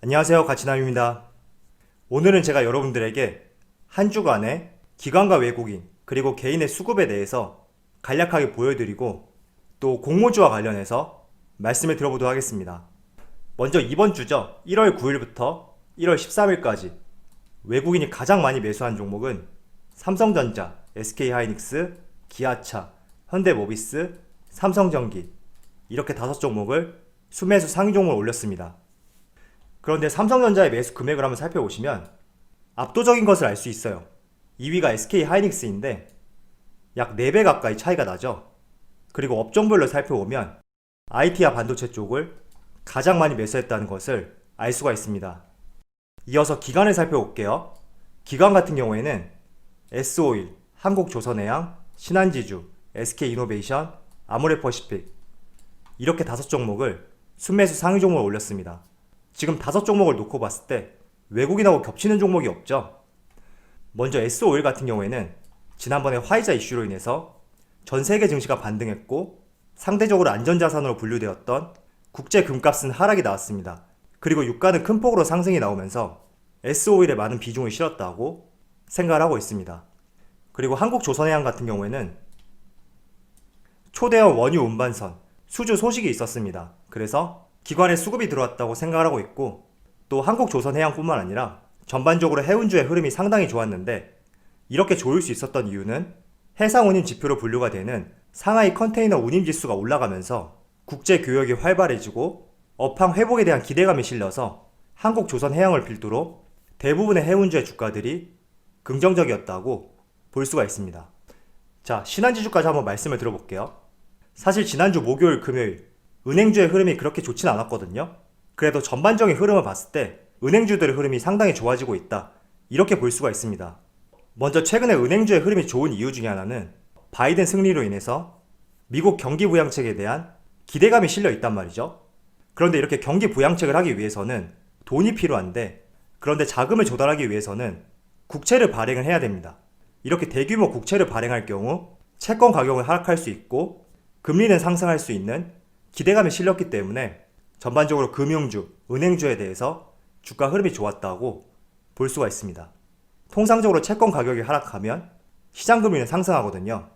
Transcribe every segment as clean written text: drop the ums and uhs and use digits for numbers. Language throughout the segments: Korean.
안녕하세요, 가치남입니다. 오늘은 제가 여러분들에게 한 주간의 기관과 외국인 그리고 개인의 수급에 대해서 간략하게 보여드리고 또 공모주와 관련해서 말씀을 들어보도록 하겠습니다. 먼저 이번 주죠. 1월 9일부터 1월 13일까지 외국인이 가장 많이 매수한 종목은 삼성전자, SK하이닉스, 기아차, 현대모비스, 삼성전기 이렇게 5종목을 수매수 상위 종목을 올렸습니다. 그런데 삼성전자의 매수 금액을 한번 살펴보시면 압도적인 것을 알 수 있어요. 2위가 SK하이닉스인데 약 4배 가까이 차이가 나죠. 그리고 업종별로 살펴보면 IT와 반도체 쪽을 가장 많이 매수했다는 것을 알 수가 있습니다. 이어서 기관을 살펴볼게요. 기관 같은 경우에는 S-오일, 한국조선해양, 신한지주, SK이노베이션, 아모레퍼시픽 이렇게 5종목을 순매수 상위 종목을 올렸습니다. 지금 5종목을 놓고 봤을 때 외국인하고 겹치는 종목이 없죠. 먼저 S-오일 같은 경우에는 지난번에 화이자 이슈로 인해서 전 세계 증시가 반등했고 상대적으로 안전자산으로 분류되었던 국제 금값은 하락이 나왔습니다. 그리고 유가는 큰 폭으로 상승이 나오면서 S-오일에 많은 비중을 실었다고 생각을 하고 있습니다. 그리고 한국조선해양 같은 경우에는 초대형 원유 운반선 수주 소식이 있었습니다. 그래서 기관에 수급이 들어왔다고 생각을 하고 있고 또 한국조선해양뿐만 아니라 전반적으로 해운주의 흐름이 상당히 좋았는데 이렇게 좋을 수 있었던 이유는 해상운임 지표로 분류가 되는 상하이 컨테이너 운임 지수가 올라가면서 국제 교역이 활발해지고 업황 회복에 대한 기대감이 실려서 한국조선해양을 필두로 대부분의 해운주의 주가들이 긍정적이었다고 볼 수가 있습니다. 자, 신한지주까지 한번 말씀을 들어볼게요. 사실 지난주 목요일, 금요일 은행주의 흐름이 그렇게 좋진 않았거든요. 그래도 전반적인 흐름을 봤을 때 은행주들의 흐름이 상당히 좋아지고 있다. 이렇게 볼 수가 있습니다. 먼저 최근에 은행주의 흐름이 좋은 이유 중에 하나는 바이든 승리로 인해서 미국 경기 부양책에 대한 기대감이 실려 있단 말이죠. 그런데 이렇게 경기 부양책을 하기 위해서는 돈이 필요한데 그런데 자금을 조달하기 위해서는 국채를 발행을 해야 됩니다. 이렇게 대규모 국채를 발행할 경우 채권 가격을 하락할 수 있고 금리는 상승할 수 있는 기대감이 실렸기 때문에 전반적으로 금융주, 은행주에 대해서 주가 흐름이 좋았다고 볼 수가 있습니다. 통상적으로 채권 가격이 하락하면 시장 금리는 상승하거든요.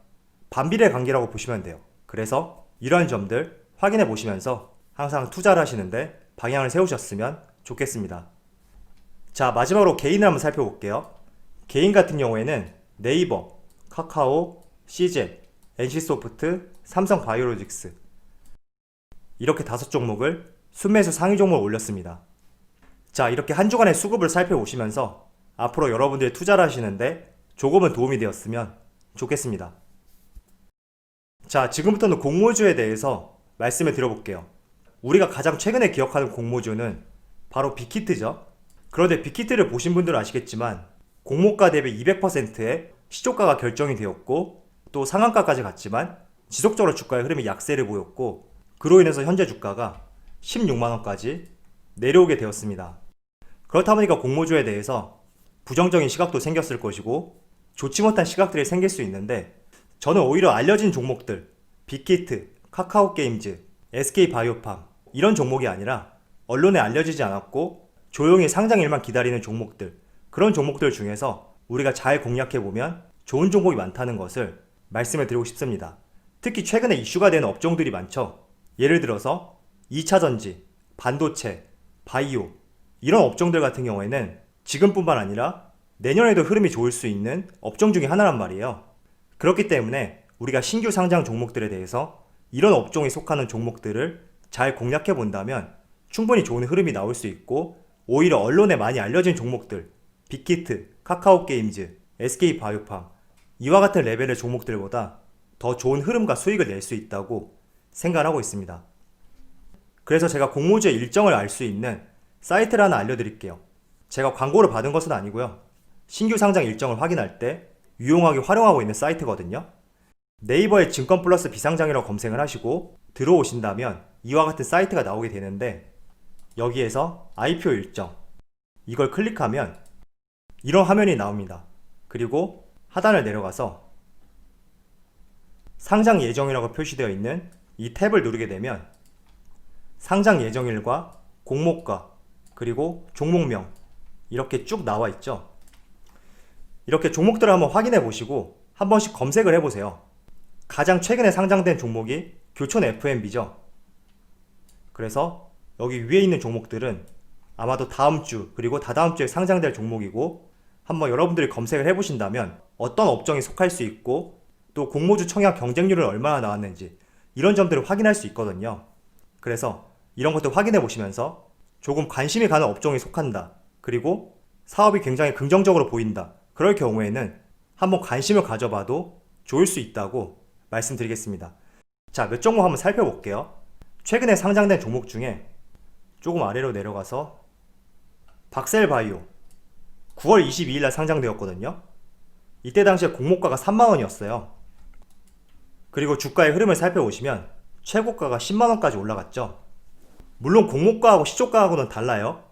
반비례 관계라고 보시면 돼요. 그래서 이러한 점들 확인해 보시면서 항상 투자를 하시는데 방향을 세우셨으면 좋겠습니다. 자, 마지막으로 개인을 한번 살펴볼게요. 개인 같은 경우에는 네이버, 카카오, CJ, NC소프트, 삼성바이오로직스 이렇게 5종목을 순매수 상위 종목을 올렸습니다. 자, 이렇게 한 주간의 수급을 살펴보시면서 앞으로 여러분들이 투자를 하시는데 조금은 도움이 되었으면 좋겠습니다. 자, 지금부터는 공모주에 대해서 말씀을 드려볼게요. 우리가 가장 최근에 기억하는 공모주는 바로 빅히트죠. 그런데 빅히트를 보신 분들은 아시겠지만 공모가 대비 200%의 시초가가 결정이 되었고 또 상한가까지 갔지만 지속적으로 주가의 흐름이 약세를 보였고 그로 인해서 현재 주가가 16만원까지 내려오게 되었습니다. 그렇다 보니까 공모주에 대해서 부정적인 시각도 생겼을 것이고 좋지 못한 시각들이 생길 수 있는데 저는 오히려 알려진 종목들 빅히트, 카카오게임즈, SK바이오팜 이런 종목이 아니라 언론에 알려지지 않았고 조용히 상장일만 기다리는 종목들 그런 종목들 중에서 우리가 잘 공략해보면 좋은 종목이 많다는 것을 말씀을 드리고 싶습니다. 특히 최근에 이슈가 되는 업종들이 많죠. 예를 들어서 2차전지, 반도체, 바이오 이런 업종들 같은 경우에는 지금뿐만 아니라 내년에도 흐름이 좋을 수 있는 업종 중에 하나란 말이에요. 그렇기 때문에 우리가 신규 상장 종목들에 대해서 이런 업종에 속하는 종목들을 잘 공략해 본다면 충분히 좋은 흐름이 나올 수 있고 오히려 언론에 많이 알려진 종목들 빅히트, 카카오게임즈, SK바이오팜 이와 같은 레벨의 종목들보다 더 좋은 흐름과 수익을 낼 수 있다고 생각을 하고 있습니다. 그래서 제가 공모주의 일정을 알 수 있는 사이트를 하나 알려드릴게요. 제가 광고를 받은 것은 아니고요. 신규 상장 일정을 확인할 때 유용하게 활용하고 있는 사이트거든요. 네이버에 증권플러스 비상장이라고 검색을 하시고 들어오신다면 이와 같은 사이트가 나오게 되는데 여기에서 IPO 일정 이걸 클릭하면 이런 화면이 나옵니다. 그리고 하단을 내려가서 상장 예정이라고 표시되어 있는 이 탭을 누르게 되면 상장 예정일과 공모가 그리고 종목명 이렇게 쭉 나와 있죠. 이렇게 종목들을 한번 확인해 보시고 한 번씩 검색을 해 보세요. 가장 최근에 상장된 종목이 교촌 F&B죠. 그래서 여기 위에 있는 종목들은 아마도 다음 주 그리고 다다음 주에 상장될 종목이고, 한번 여러분들이 검색을 해보신다면 어떤 업종에 속할 수 있고 또 공모주 청약 경쟁률은 얼마나 나왔는지 이런 점들을 확인할 수 있거든요. 그래서 이런 것들 확인해 보시면서 조금 관심이 가는 업종에 속한다, 그리고 사업이 굉장히 긍정적으로 보인다, 그럴 경우에는 한번 관심을 가져봐도 좋을 수 있다고 말씀드리겠습니다. 자, 몇 종목 한번 살펴볼게요. 최근에 상장된 종목 중에 조금 아래로 내려가서 박셀바이오 9월 22일 날 상장되었거든요. 이때 당시에 공모가가 3만원이었어요. 그리고 주가의 흐름을 살펴보시면 최고가가 10만원까지 올라갔죠. 물론 공모가하고 시초가하고는 달라요.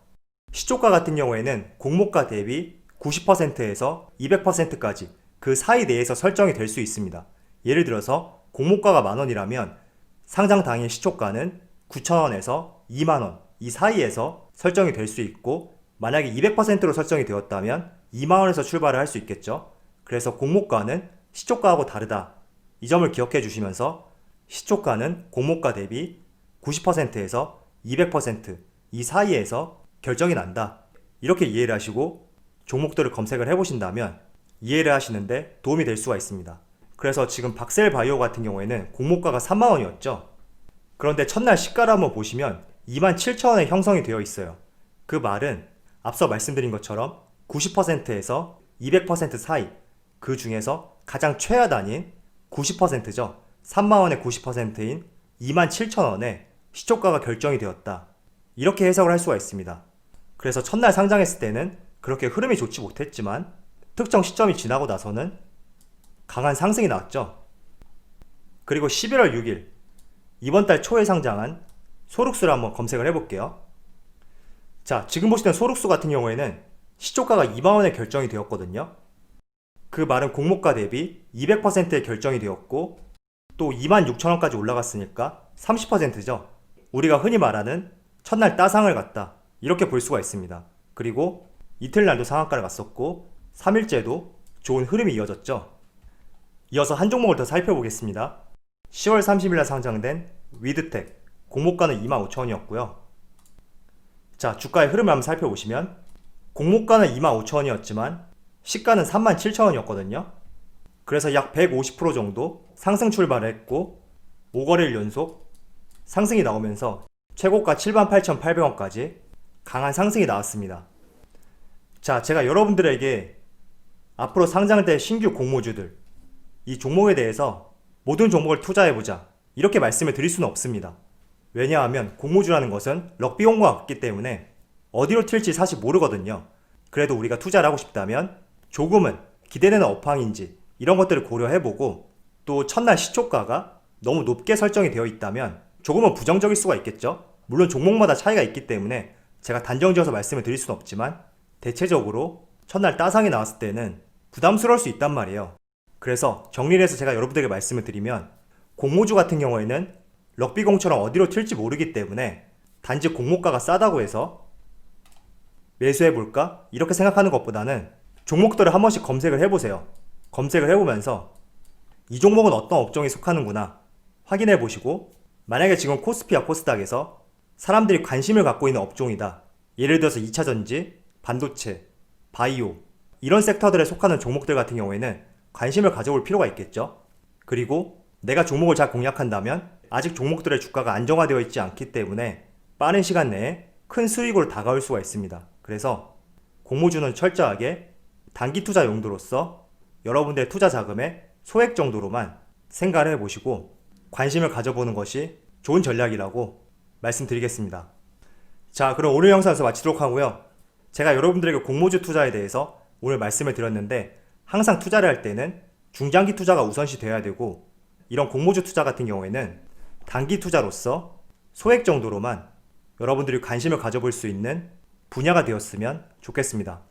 시초가 같은 경우에는 공모가 대비 90%에서 200%까지 그 사이 내에서 설정이 될 수 있습니다. 예를 들어서 공모가가 만원이라면 상장 당일 시초가는 9천원에서 2만원 이 사이에서 설정이 될 수 있고, 만약에 200%로 설정이 되었다면 2만원에서 출발을 할 수 있겠죠. 그래서 공모가는 시초가하고 다르다, 이 점을 기억해 주시면서 시초가는 공모가 대비 90%에서 200%이 사이에서 결정이 난다, 이렇게 이해를 하시고 종목들을 검색을 해보신다면 이해를 하시는데 도움이 될 수가 있습니다. 그래서 지금 박셀바이오 같은 경우에는 공모가가 3만원이었죠. 그런데 첫날 시가를 한번 보시면 27,000원에 형성이 되어 있어요. 그 말은 앞서 말씀드린 것처럼 90%에서 200% 사이, 그 중에서 가장 최하단인 90%죠. 3만원의 90%인 27,000원에 시초가가 결정이 되었다, 이렇게 해석을 할 수가 있습니다. 그래서 첫날 상장했을 때는 그렇게 흐름이 좋지 못했지만 특정 시점이 지나고 나서는 강한 상승이 나왔죠. 그리고 11월 6일 이번 달 초에 상장한 소룩스를 한번 검색을 해볼게요. 자, 지금 보시는 소룩스 같은 경우에는 시초가가 2만원에 결정이 되었거든요. 그 말은 공모가 대비 200%에 결정이 되었고 또 26,000원까지 올라갔으니까 30%죠. 우리가 흔히 말하는 첫날 따상을 갔다, 이렇게 볼 수가 있습니다. 그리고 이틀날도 상한가를 갔었고 3일째도 좋은 흐름이 이어졌죠. 이어서 한 종목을 더 살펴보겠습니다. 10월 30일날 상장된 위드텍, 공모가는 25,000원이었고요. 자, 주가의 흐름을 한번 살펴보시면 공모가는 25,000원이었지만 시가는 37,000원이었거든요. 그래서 약 150% 정도 상승 출발을 했고 5거래일 연속 상승이 나오면서 최고가 78,800원까지 강한 상승이 나왔습니다. 자, 제가 여러분들에게 앞으로 상장될 신규 공모주들, 이 종목에 대해서 모든 종목을 투자해보자, 이렇게 말씀을 드릴 수는 없습니다. 왜냐하면 공모주라는 것은 럭비 공모가 같기 때문에 어디로 튈지 사실 모르거든요. 그래도 우리가 투자를 하고 싶다면 조금은 기대되는 업황인지 이런 것들을 고려해보고, 또 첫날 시초가가 너무 높게 설정이 되어 있다면 조금은 부정적일 수가 있겠죠. 물론 종목마다 차이가 있기 때문에 제가 단정지어서 말씀을 드릴 수는 없지만 대체적으로 첫날 따상이 나왔을 때는 부담스러울 수 있단 말이에요. 그래서 정리를 해서 제가 여러분들에게 말씀을 드리면, 공모주 같은 경우에는 럭비공처럼 어디로 튈지 모르기 때문에 단지 공모가가 싸다고 해서 매수해볼까? 이렇게 생각하는 것보다는 종목들을 한 번씩 검색을 해보세요. 검색을 해보면서 이 종목은 어떤 업종에 속하는구나 확인해보시고, 만약에 지금 코스피와 코스닥에서 사람들이 관심을 갖고 있는 업종이다, 예를 들어서 2차전지, 반도체, 바이오 이런 섹터들에 속하는 종목들 같은 경우에는 관심을 가져볼 필요가 있겠죠. 그리고 내가 종목을 잘 공략한다면 아직 종목들의 주가가 안정화되어 있지 않기 때문에 빠른 시간 내에 큰 수익으로 다가올 수가 있습니다. 그래서 공모주는 철저하게 단기 투자 용도로서 여러분들의 투자 자금의 소액 정도로만 생각을 해보시고 관심을 가져보는 것이 좋은 전략이라고 말씀드리겠습니다. 자, 그럼 오늘 영상에서 마치도록 하고요. 제가 여러분들에게 공모주 투자에 대해서 오늘 말씀을 드렸는데, 항상 투자를 할 때는 중장기 투자가 우선시 되어야 되고, 이런 공모주 투자 같은 경우에는 단기 투자로서 소액 정도로만 여러분들이 관심을 가져볼 수 있는 분야가 되었으면 좋겠습니다.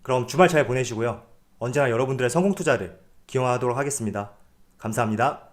그럼 주말 잘 보내시고요. 언제나 여러분들의 성공 투자를 기원하도록 하겠습니다. 감사합니다.